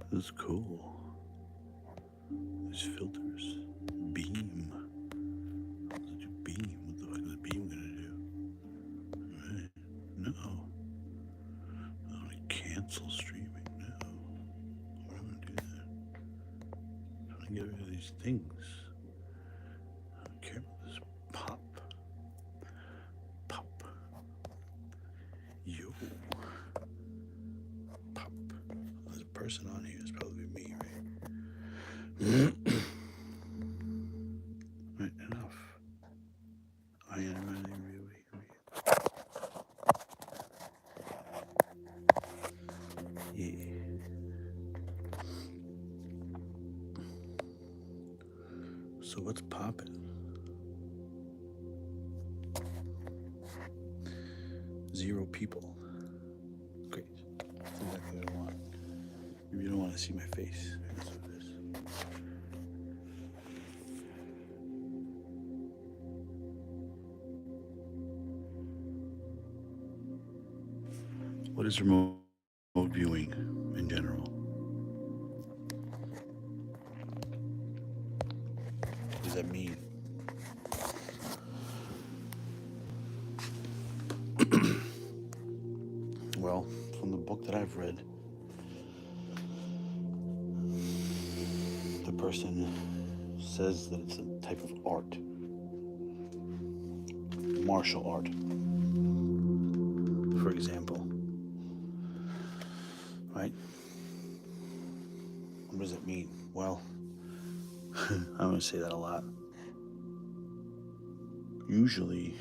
This is cool. These filters. Beam. How does it do beam? What the fuck is beam gonna do? Right. No. I want to cancel streaming. No. Why would I want to do that? I want to get rid of these things. I don't care about this pop. Pop. Yo. Pop. There's a person on here. It's probably me, right? Right, enough. I am really. Yeah. So what's popping? Zero people. Great. That's exactly what I want. Maybe you don't want to see my face. Maybe that's what it is. What is remote viewing in general? What does that mean? Well, from the book that I've read, the person says that it's a type of art, martial art, for example. Right? What does it mean? Well, I'm going to say that a lot. Usually,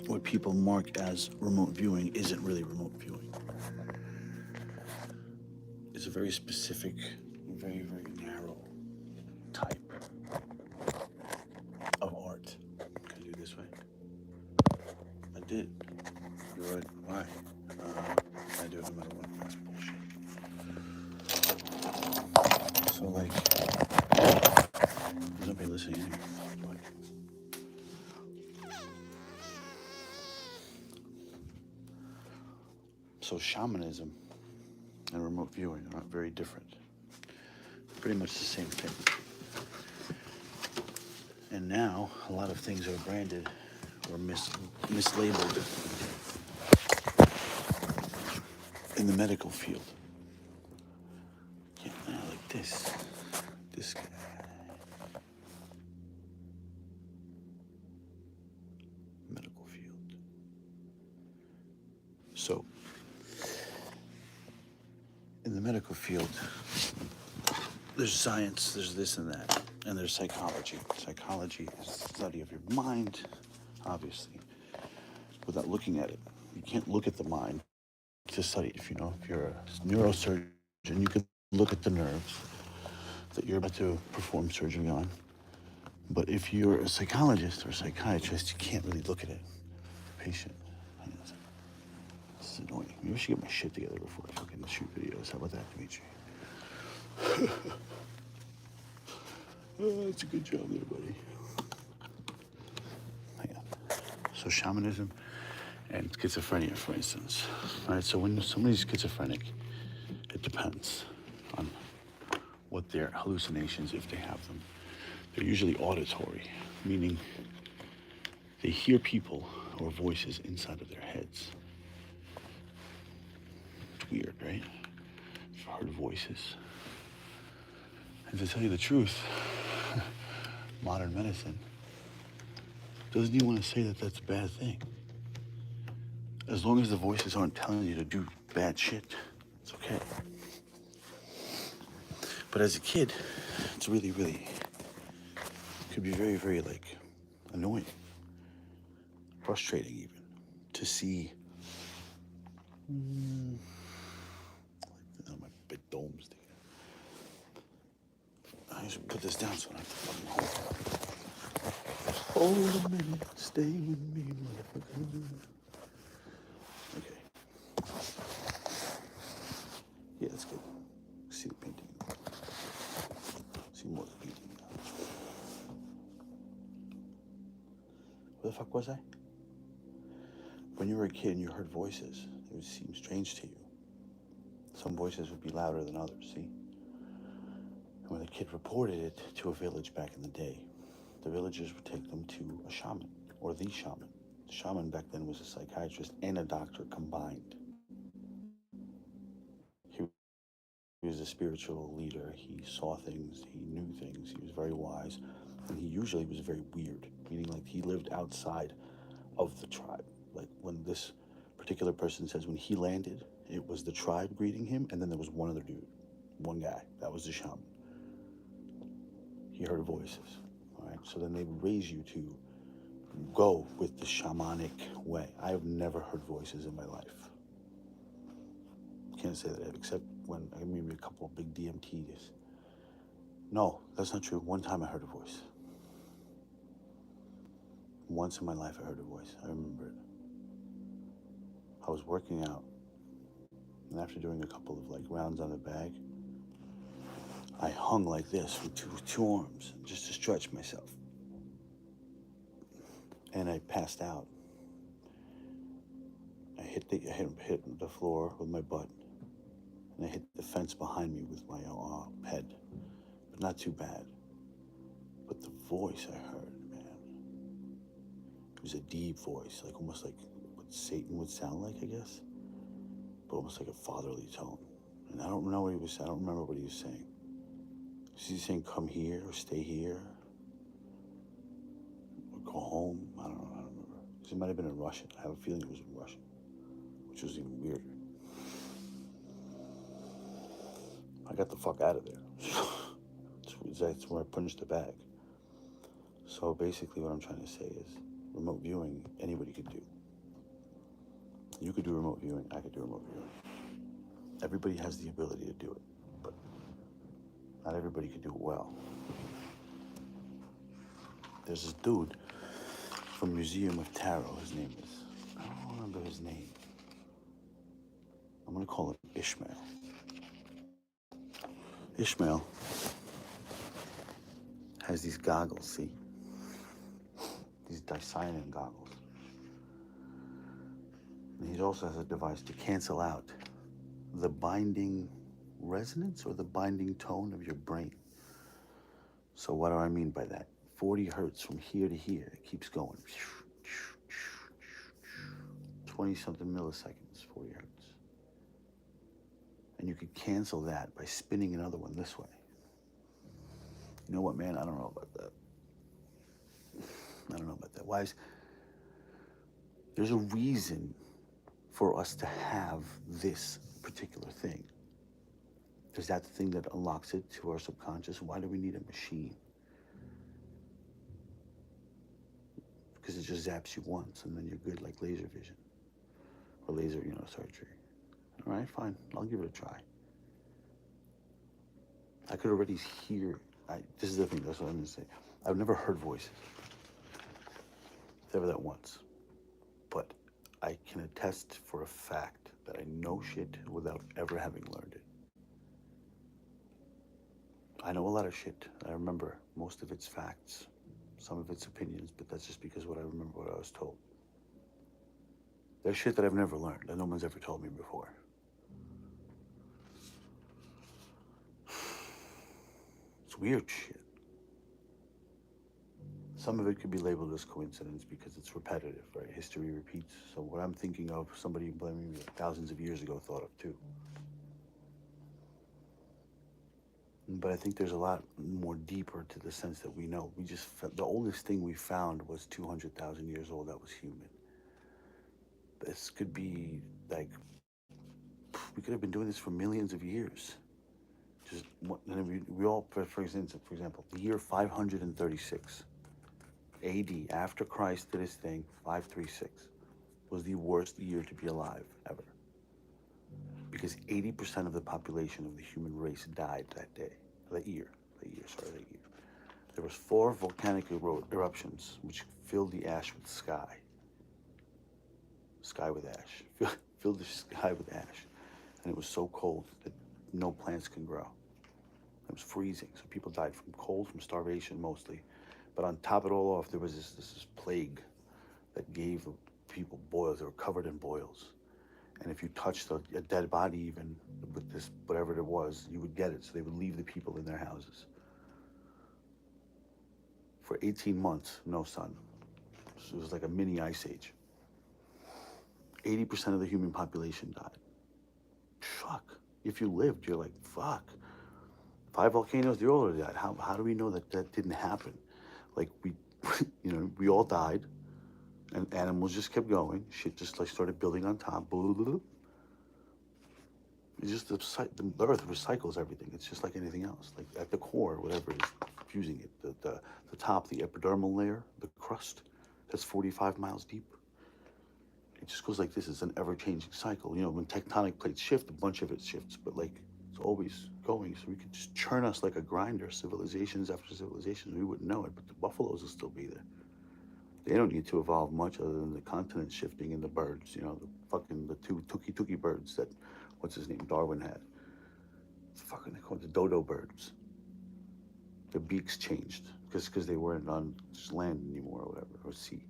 what people mark as remote viewing isn't really remote viewing. It's a very specific, very narrow type of art. Can I do it this way? I did. You're right. Why? I do it no matter what. That's bullshit. So, like, there's nobody listening anymore. So shamanism and remote viewing are not very different. Pretty much the same thing. And now a lot of things are branded or mislabeled in the medical field. Yeah, like this guy. Medical field. So in the medical field, there's science, there's this and that, and there's psychology. Psychology is the study of your mind, obviously, without looking at it. You can't look at the mind to study it. If you're a neurosurgeon, you can look at the nerves that you're about to perform surgery on. But if you're a psychologist or a psychiatrist, you can't really look at it. Patient. This is annoying. Maybe I should get my shit together before I fucking shoot videos. How about that, Dimitri? That's a good job there, buddy. Hang on. So shamanism and schizophrenia, for instance. All right, so when somebody's schizophrenic, it depends on what their hallucinations, if they have them. They're usually auditory, meaning they hear people or voices inside of their heads. It's weird, right? You've heard voices. And to tell you the truth, modern medicine doesn't even want to say that that's a bad thing. As long as the voices aren't telling you to do bad shit, it's okay. But as a kid, it's really, could be very, like, annoying, frustrating even, to see, my big domes there. I should put this down so I don't have to fucking hold. Hold a minute, stay with me, motherfucker. Okay. Yeah, that's good. See the painting. See more of the painting. Where the fuck was I? When you were a kid and you heard voices, it would seem strange to you. Some voices would be louder than others, see? And when the kid reported it to a village back in the day, the villagers would take them to a shaman, or the shaman. The shaman back then was a psychiatrist and a doctor combined. He was a spiritual leader. He saw things, he knew things, he was very wise, and he usually was very weird, meaning like he lived outside of the tribe. Like when this particular person says when he landed, it was the tribe greeting him, and then there was one other dude, one guy. That was the shaman. He heard voices. All right, so then they would raise you to go with the shamanic way. I have never heard voices in my life. Can't say that I have, except when I maybe a couple of big DMTs. No, that's not true. One time I heard a voice. Once in my life I heard a voice. I remember it. I was working out, and after doing a couple of like rounds on the bag, I hung like this with two arms just to stretch myself. And I passed out. I hit the floor with my butt, and I hit the fence behind me with my head, but not too bad. But the voice I heard, man, it was a deep voice, like almost like what Satan would sound like, I guess, but almost like a fatherly tone. And I don't know what he was saying. I don't remember what he was saying. Was he saying come here or stay here or go home? I don't know. I don't remember. Because it might have been in Russian. I have a feeling it was in Russian, which was even weirder. I got the fuck out of there. That's where I punched the bag. So basically what I'm trying to say is remote viewing, anybody could do. You could do remote viewing, I could do remote viewing. Everybody has the ability to do it, but not everybody can do it well. There's this dude from Museum of Tarot, his name is, I don't remember his name. I'm gonna call him Ishmael. Ishmael has these goggles, see? These dicyanin goggles. And he also has a device to cancel out the binding resonance or the binding tone of your brain. So what do I mean by that? 40 hertz from here to here, it keeps going. 20 something milliseconds, 40 hertz. And you could cancel that by spinning another one this way. You know what, man? I don't know about that. I don't know about that. Why there's a reason for us to have this particular thing. Is that the thing that unlocks it to our subconscious? Why do we need a machine? Because it just zaps you once and then you're good, like laser vision or laser, surgery. All right, fine. I'll give it a try. I could already hear. This is the thing. That's what I'm going to say. I've never heard voices. Never that once. But I can attest for a fact that I know shit without ever having learned it. I know a lot of shit. I remember most of its facts, some of its opinions, but that's just because what I remember what I was told. There's shit that I've never learned, that no one's ever told me before. It's weird shit. Some of it could be labeled as coincidence because it's repetitive, right? History repeats. So what I'm thinking of, somebody blaming me thousands of years ago thought of too. But I think there's a lot more deeper to the sense that we know. The oldest thing we found was 200,000 years old that was human. This could be like, we could have been doing this for millions of years. Just, we all, for example, the year 536 AD, after Christ did his thing, 536, was the worst year to be alive ever. Because 80% of the population of the human race died that year. There was 4 volcanic eruptions which filled the ash with sky. Filled the sky with ash. And it was so cold that no plants can grow. It was freezing, so people died from cold, from starvation mostly. But on top of it all off, there was this plague that gave people boils. They were covered in boils. And if you touched a dead body, even with this, whatever it was, you would get it. So they would leave the people in their houses. For 18 months, no sun. So it was like a mini ice age. 80% of the human population died. Fuck. If you lived, you're like, fuck. 5 volcanoes, they all already died. How do we know that that didn't happen? Like, we, we all died, and animals just kept going. Shit just like started building on top. Blah, blah, blah. It's just the earth recycles everything. It's just like anything else. Like at the core, whatever is fusing it, the top, the epidermal layer, the crust, that's 45 miles deep. It just goes like this. It's an ever-changing cycle. When tectonic plates shift, a bunch of it shifts, but like it's always going. So we could just churn us like a grinder, civilizations after civilizations. We wouldn't know it, but the buffaloes will still be there. They don't need to evolve much other than the continent shifting and the birds. The two tuki birds that, what's his name, Darwin had. They call it the dodo birds. The beaks changed because they weren't on land anymore or whatever, or sea.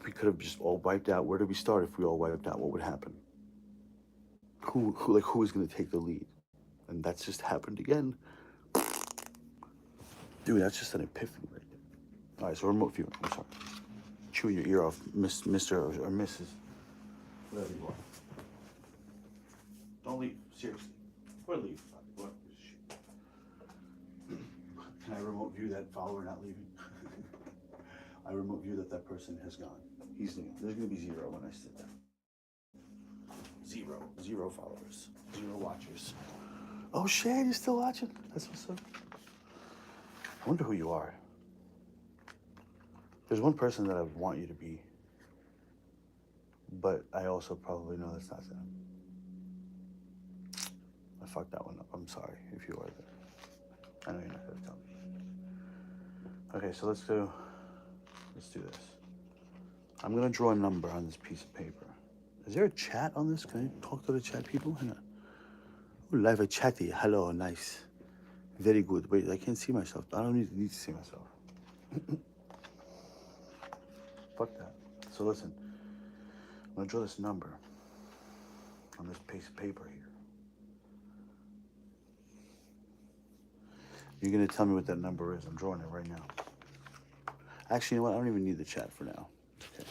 We could have just all wiped out. Where did we start if we all wiped out? What would happen? Who is going to take the lead? And that's just happened again. Dude, that's just an epiphany right there. All right, so remote viewing. I'm sorry. Chewing your ear off, Mr. or Mrs. Whatever you are. Don't leave, seriously. Or leave. What? Can I remote view that follower not leaving? I remote view that person has gone. There's going to be 0 when I sit down. 0 followers, 0 watchers. Oh shit, you're still watching? That's what's up. I wonder who you are. There's one person that I would want you to be, but I also probably know that's not them. I fucked that one up. I'm sorry if you are there. I know you're not gonna tell me. Okay, so let's do this. I'm gonna draw a number on this piece of paper. Is there a chat on this? Can I talk to the chat people? Hang on. Oh, live a chatty. Hello, nice. Very good. Wait, I can't see myself. I don't need to see myself. Fuck that. So listen, I'm gonna draw this number on this piece of paper here. You're gonna tell me what that number is. I'm drawing it right now. Actually, you know what? I don't even need the chat for now. Okay.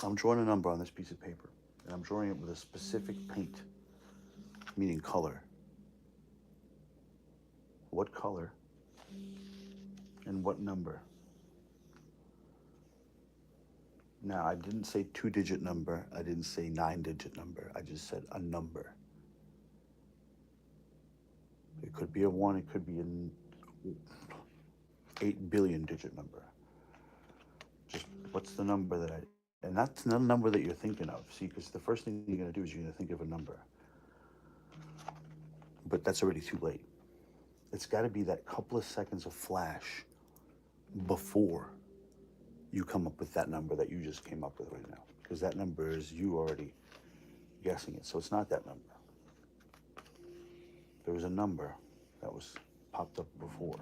I'm drawing a number on this piece of paper, and I'm drawing it with a specific paint, meaning color. What color and what number? Now, I didn't say 2-digit number. I didn't say 9-digit number. I just said a number. It could be a 1. It could be an 8 billion digit number. Just what's the number that and that's not a number that you're thinking of. See, because the first thing you're going to do is you're going to think of a number. But that's already too late. It's got to be that couple of seconds of flash before you come up with that number that you just came up with right now. Because that number is you already guessing it. So it's not that number. There was a number that was popped up before.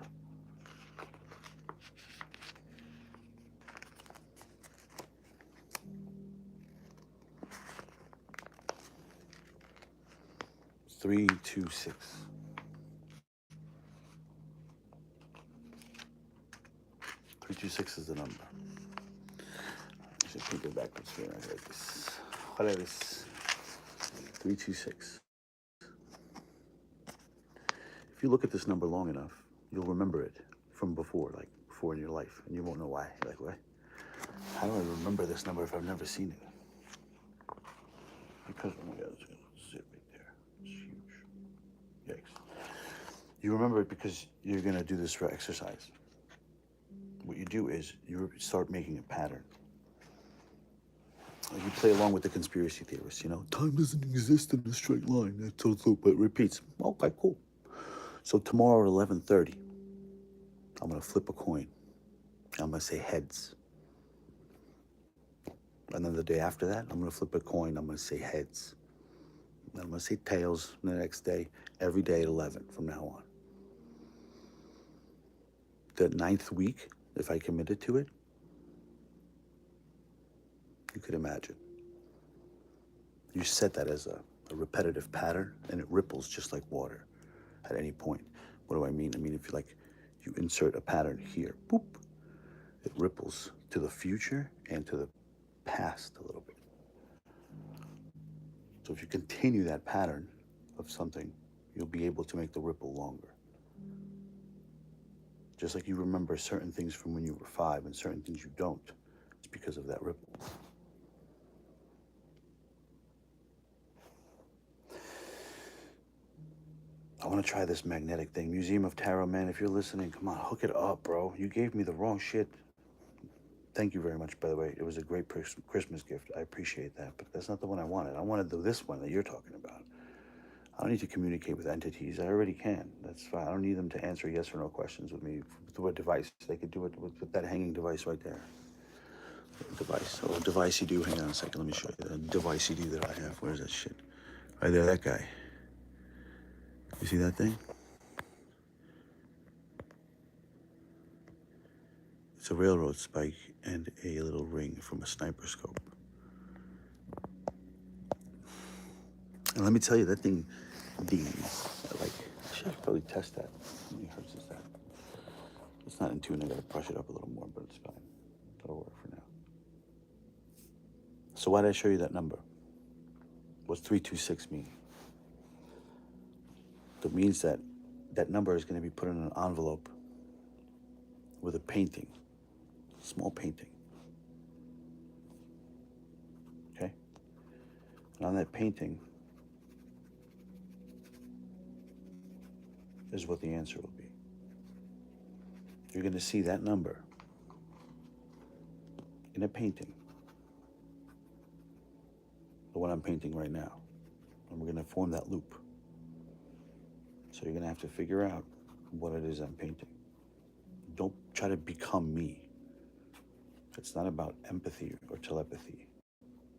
Three, 2, 6. 326 is the number. I should put it backwards here. I got this. What is this? 326. If you look at this number long enough, you'll remember it from before, like before in your life, and you won't know why. You're like, what? How do I remember this number if I've never seen it? Because, oh my God, it's going to sit right there. It's huge. Yikes. You remember it because you're going to do this for exercise. What you do is you start making a pattern. Like you play along with the conspiracy theorists, time doesn't exist in a straight line. That's so, but it repeats. Okay, cool. So tomorrow at 11:30, I'm gonna flip a coin. I'm gonna say heads. And then the day after that, I'm gonna flip a coin. I'm gonna say heads. And I'm gonna say tails the next day, every day at 11 from now on. The 9th week, if I committed to it, you could imagine. You set that as a repetitive pattern, and it ripples just like water at any point. What do I mean? I mean, if you insert a pattern here, boop, it ripples to the future and to the past a little bit. So if you continue that pattern of something, you'll be able to make the ripple longer. Just like you remember certain things from when you were 5 and certain things you don't, it's because of that ripple. I want to try this magnetic thing. Museum of Tarot, man, if you're listening, come on, hook it up, bro. You gave me the wrong shit. Thank you very much, by the way. It was a great Christmas gift. I appreciate that, but that's not the one I wanted. I wanted this one that you're talking about. I don't need to communicate with entities. I already can. That's fine. I don't need them to answer yes or no questions with me through a device. They could do it with that hanging device right there. Device. Oh, device you do. Hang on a second. Let me show you the device you do that I have. Where's that shit? Right there, that guy. You see that thing? It's a railroad spike and a little ring from a sniper scope. And let me tell you, that thing dings. Like, I should probably test that. How many hertz is that? It's not in tune. I gotta brush it up a little more, but it's fine. That'll work for now. So why did I show you that number? What's 326 mean? That means that that number is going to be put in an envelope with a painting, a small painting. Okay? And on that painting is what the answer will be. You're going to see that number in a painting, the one I'm painting right now. And we're going to form that loop. So you're going to have to figure out what it is I'm painting. Don't try to become me. It's not about empathy or telepathy.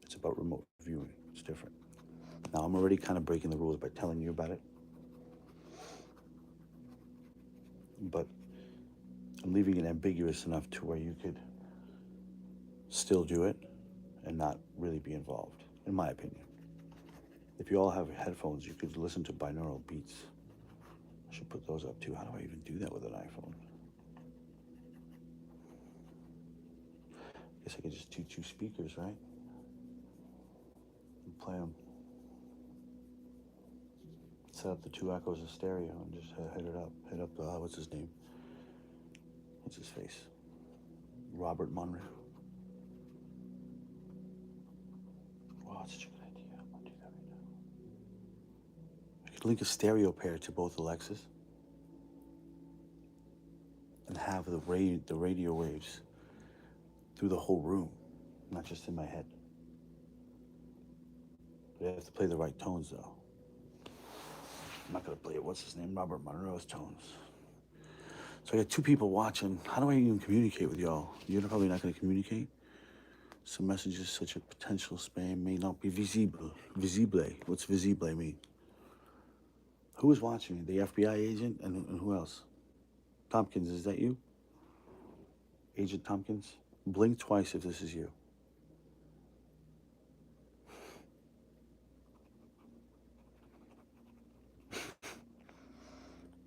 It's about remote viewing. It's different. Now, I'm already kind of breaking the rules by telling you about it. But I'm leaving it ambiguous enough to where you could still do it and not really be involved, in my opinion. If you all have headphones, you could listen to binaural beats. I should put those up too. How do I even do that with an iPhone? I guess I could just do 2 speakers, right? And play them. Set up the 2 echoes of stereo and just hit it up. Hit up, what's his name? What's his face? Robert Monroe. Wow, that's such a good idea. I'm gonna do that right now. I could link a stereo pair to both Alexas and have the radio waves through the whole room, not just in my head. But I have to play the right tones, though. I'm not gonna play it. What's his name? Robert Monroe's tones. So I got 2 people watching. How do I even communicate with y'all? You're probably not gonna communicate. Some messages such a potential spam may not be visible. Visible. What's visible mean? Who is watching? The FBI agent and who else? Tompkins, is that you? Agent Tompkins? Blink twice if this is you.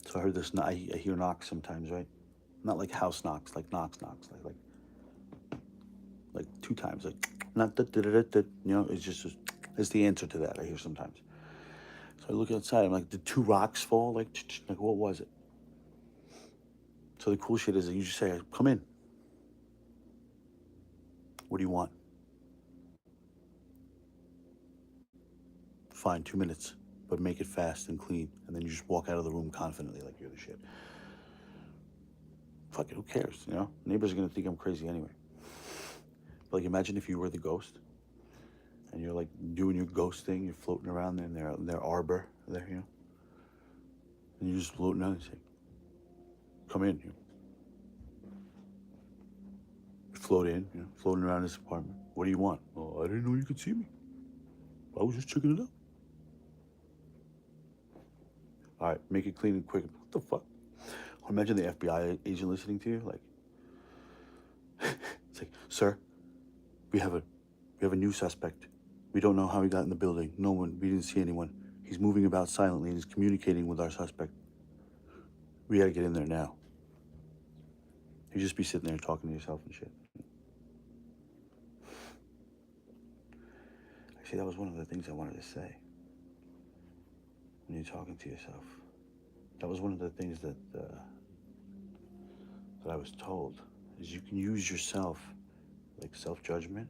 So I heard this, I hear knocks sometimes, right? Not like house knocks, like knocks, like 2 times, like not you know, it's just, it's the answer to that I hear sometimes. So I look outside, I'm like, did 2 rocks fall? Like what was it? So the cool shit is that you just say, come in. What do you want? Fine, 2 minutes, but make it fast and clean. And then you just walk out of the room confidently like you're the shit. Fuck it, who cares, you know? Neighbors are gonna think I'm crazy anyway. But like, imagine if you were the ghost and you're like doing your ghost thing, you're floating around in their arbor there, you know? And you're just floating around and say, come in, you know? You float in, you know, floating around this apartment. What do you want? Oh, I didn't know you could see me. I was just checking it out. All right, make it clean and quick. What the fuck? Imagine the FBI agent listening to you, like, it's like, sir, we have We have a new suspect. We don't know how he got in the building. No one, we didn't see anyone. He's moving about silently and he's communicating with our suspect. We gotta get in there now. You just be sitting there talking to yourself and shit. Actually, that was one of the things I wanted to say. When you're talking to yourself, that was one of the things that I was told, is you can use yourself, like self-judgment,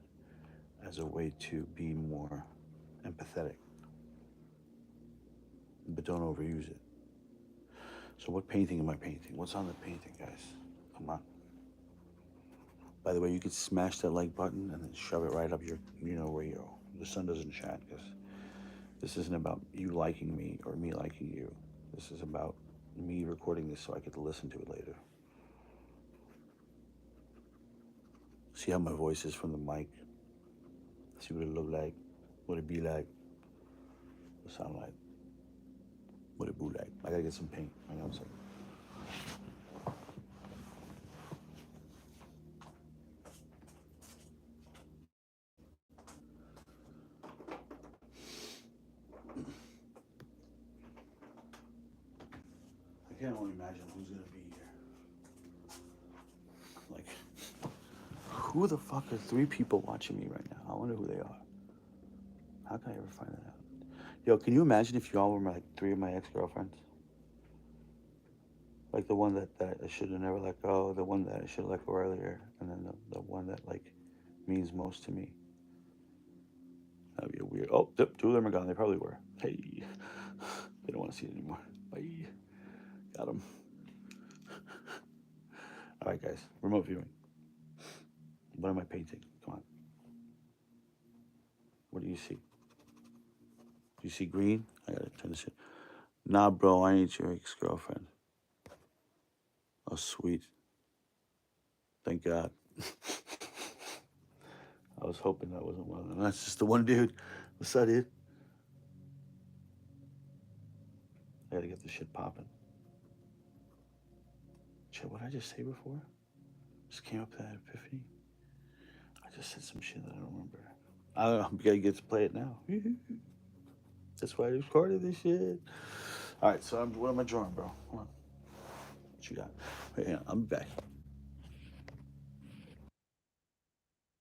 as a way to be more empathetic, but don't overuse it. So what painting am I painting? What's on the painting, guys? Come on. By the way, you could smash that like button and then shove it right up your, where the sun doesn't shine, because this isn't about you liking me or me liking you. This is about me recording this so I get to listen to it later. See how my voice is from the mic. See what it look like, what it be like, what it sound like, what it boo like. I gotta get some paint. Hang on a second. I can't only imagine who's gonna be here. Like, who the fuck are 3 people watching me right now? I wonder who they are. How can I ever find that out? Yo, can you imagine if y'all were like 3 of my ex-girlfriends? Like the one that I should have never let go, the one that I should have let go earlier, and then the one that like means most to me. That'd be a weird. Oh, 2 of them are gone. They probably were. Hey, they don't want to see it anymore. Bye. Got them. All right, guys. Remote viewing. What am I painting? Come on. What do you see? Do you see green? I gotta turn this shit. Nah, bro, I ain't your ex-girlfriend. Oh, sweet. Thank God. I was hoping that wasn't one of them. That's just the one dude. What's up, dude? I gotta get this shit popping. Shit, what did I just say before? Just came up to that epiphany. I just said some shit that I don't remember. I don't know. We gotta get to play it now. That's why I recorded this shit. All right, so what am I drawing, bro? Hold on. What you got? Wait, yeah, I'll be back.